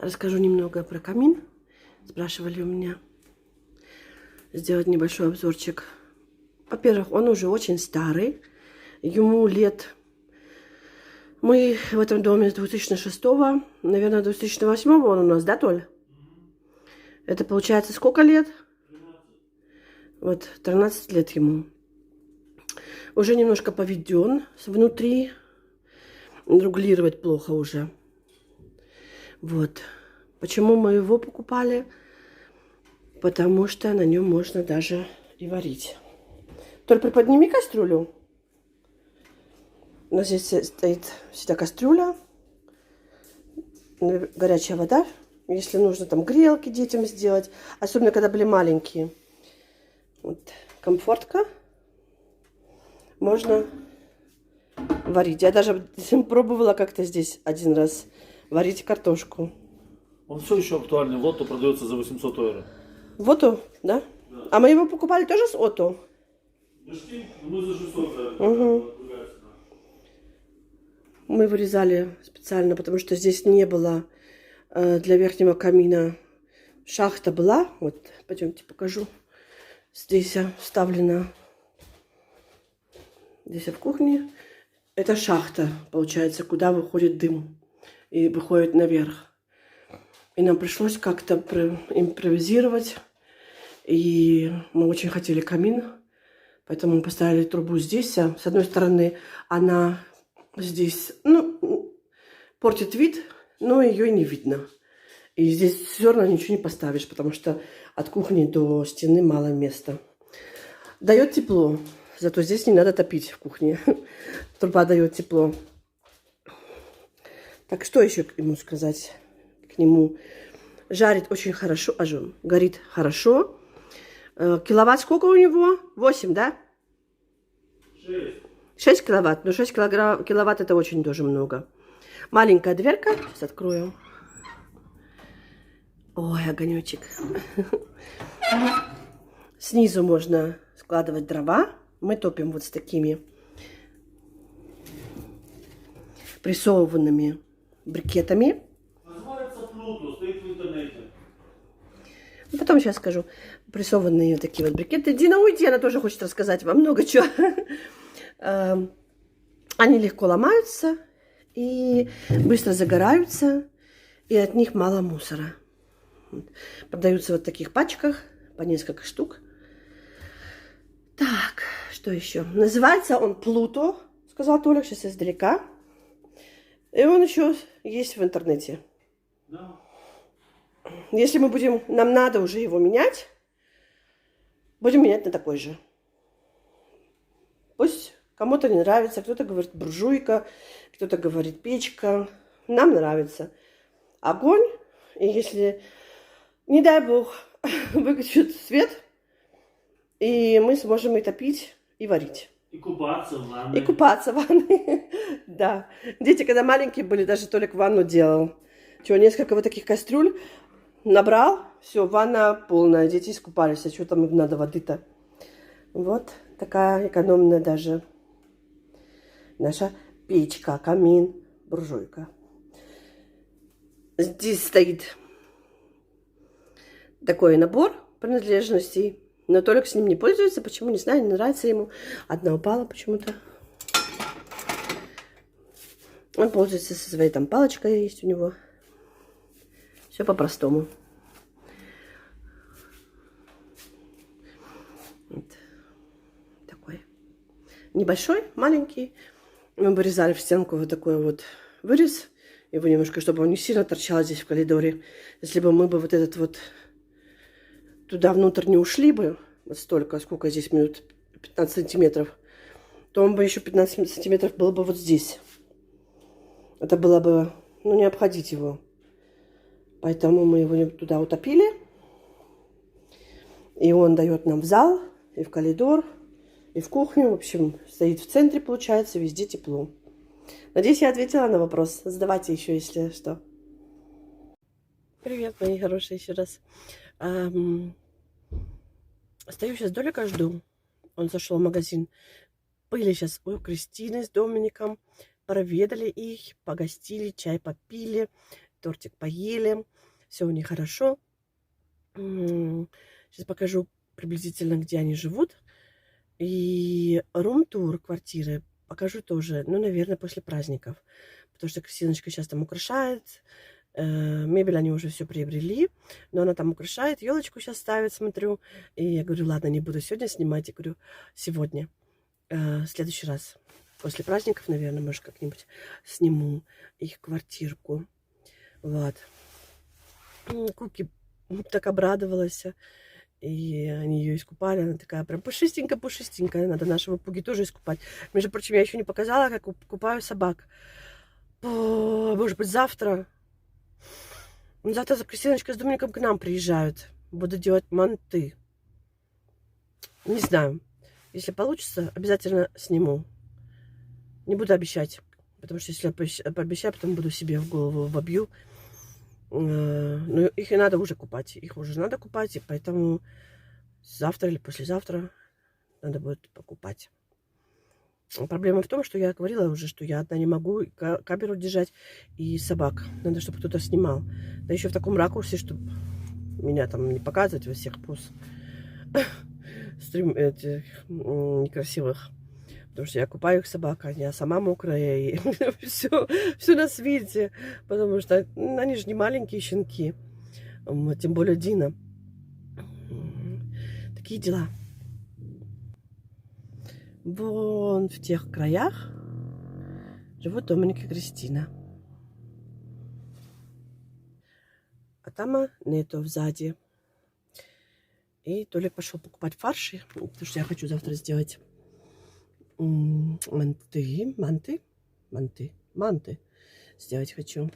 Расскажу немного про камин. Спрашивали у меня сделать небольшой обзорчик. Во-первых, он уже очень старый. Ему лет... Мы в этом доме с 2006-го, наверное, 2008-го он у нас, да, Толь? Это получается сколько лет? 13. Вот, 13 лет ему. Уже немножко поведен внутри. Регулировать плохо уже. Вот. Почему мы его покупали? Потому что на нем можно даже и варить. Только приподними кастрюлю. У нас здесь стоит всегда кастрюля. Горячая вода. Если нужно там грелки детям сделать. Особенно, когда были маленькие. Вот. Комфортка. Можно варить. Я даже пробовала как-то здесь один раз варить картошку. Он все еще актуальный. В Отто продается за 800 евро. В Отто, да? Да. А мы его покупали тоже с Отто? Мы за 600. Угу. Мы вырезали специально, потому что здесь не было для верхнего камина. Шахта была. Вот, пойдемте покажу. Здесь вставлена. Здесь в кухне. Это шахта, получается, куда выходит дым. И выходит наверх. И нам пришлось как-то импровизировать. И мы очень хотели камин. Поэтому мы поставили трубу здесь. С одной стороны, она здесь, ну, портит вид, но ее и не видно. И здесь все равно ничего не поставишь, потому что от кухни до стены мало места. Дает тепло. Зато здесь не надо топить в кухне. Труба дает тепло. Так, что еще ему сказать? К нему жарит очень хорошо, горит хорошо. Киловатт сколько у него? 8, да? 6 киловатт. Но 6 киловатт это очень тоже много. Маленькая дверка. Сейчас открою. Ой, огонечек. Снизу можно складывать дрова. Мы топим вот с такими прессованными брикетами. Называется Плуто, стоит в интернете. Потом сейчас скажу. Прессованные вот такие вот брикеты. Дина, уйди, она тоже хочет рассказать вам много чего. Они легко ломаются и быстро загораются, и от них мало мусора. Продаются вот в таких пачках, по несколько штук. Так, что еще? Называется он Плуто, сказал Толик, сейчас издалека. И он еще есть в интернете. Да. Если мы будем, нам надо уже его менять, будем менять на такой же. Пусть Кому-то не нравится, кто-то говорит буржуйка, кто-то говорит печка. Нам нравится огонь. И если, не дай бог, выключат свет, и мы сможем и топить, и варить. И купаться в ванной. И купаться в ванной. Да. Дети, когда маленькие были, даже Толик ванну делал. Чего, несколько вот таких кастрюль набрал, все, ванна полная, дети искупались, а что там им надо воды-то? Вот такая экономная даже наша печка, камин, буржуйка. Здесь стоит такой набор принадлежностей, но Толик с ним не пользуется, почему, не знаю, не нравится ему. Одна упала почему-то. Он пользуется со своей там палочкой, есть у него. Все по-простому. Вот. Такой небольшой, маленький. Мы вырезали в стенку вот такой вот вырез. Его немножко, чтобы он не сильно торчал здесь в коридоре. Если бы мы бы вот этот вот туда внутрь не ушли бы, вот столько, сколько здесь минут, 15 сантиметров, то он бы еще 15 сантиметров было бы вот здесь. Это было бы, ну, не обходить его. Поэтому мы его туда утопили. И он дает нам в зал, и в коридор, и в кухню. В общем, стоит в центре, получается, везде тепло. Надеюсь, я ответила на вопрос. Задавайте еще, если что. Привет, мои хорошие, еще раз. Стою сейчас Долика жду. Он зашел в магазин. Были сейчас у Кристины с Домиником. Проведали их, погостили, чай попили, тортик поели. Все у них хорошо. Сейчас покажу приблизительно, где они живут. И рум-тур квартиры покажу тоже, ну, наверное, после праздников. Потому что Кристиночка сейчас там украшает. Мебель они уже все приобрели, но она там украшает, елочку сейчас ставит, смотрю. И я говорю, ладно, не буду сегодня снимать. Я говорю, сегодня, в следующий раз. После праздников, наверное, может, как-нибудь сниму их квартирку. Вот. Куки так обрадовалась. И они ее искупали. Она такая прям пушистенькая-пушистенькая. Надо нашего Пуги тоже искупать. Между прочим, я еще не показала, как купаю собак. Может быть, завтра. Завтра Кристиночка с Домиником к нам приезжают. Буду делать манты. Не знаю. Если получится, обязательно сниму. Не буду обещать. Потому что если я пообещаю, потом буду себе в голову вобью. Но их и надо уже купать. Их уже надо купать. И поэтому завтра или послезавтра надо будет покупать. Проблема в том, что я говорила уже, что я одна не могу камеру держать и собак. Надо, чтобы кто-то снимал. Да еще в таком ракурсе, чтобы меня там не показывать во всех поз этих некрасивых. Потому что я купаю их собак, а я сама мокрая, и все на свете. Потому что они же не маленькие щенки. Тем более Дина. Такие дела. Вон в тех краях живут Доминик и Кристина. А там нету сзади. И Толик пошел покупать фарши, потому что я хочу завтра сделать манты сделать хочу.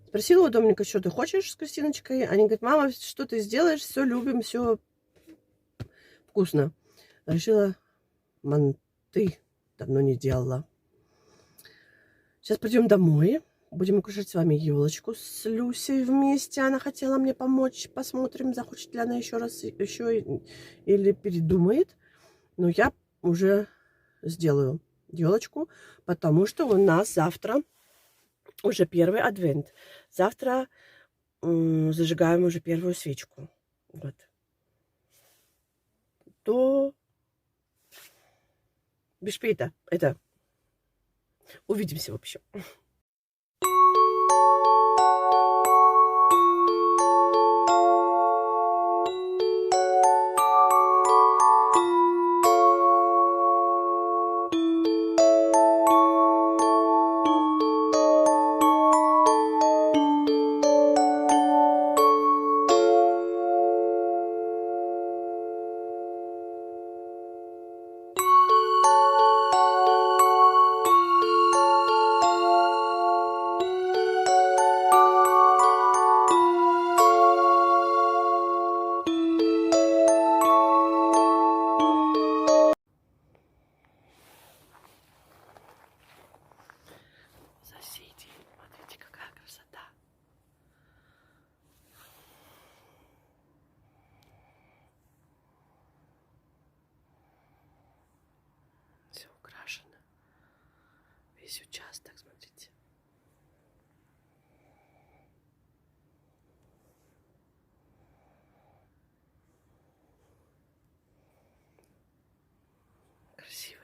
Спросила у Домника, что ты хочешь с Кристиночкой. Они говорят, мама, что ты сделаешь, все любим, все вкусно. Решила манты, давно не делала. Сейчас пойдем домой. Будем украшать с вами елочку с Люсей вместе. Она хотела мне помочь. Посмотрим, захочет ли она еще раз или передумает. Но я уже сделаю елочку, потому что у нас завтра уже первый адвент. Завтра зажигаем уже первую свечку. Вот. То bis später. Это увидимся, в общем. Весь участок, смотрите. Красиво.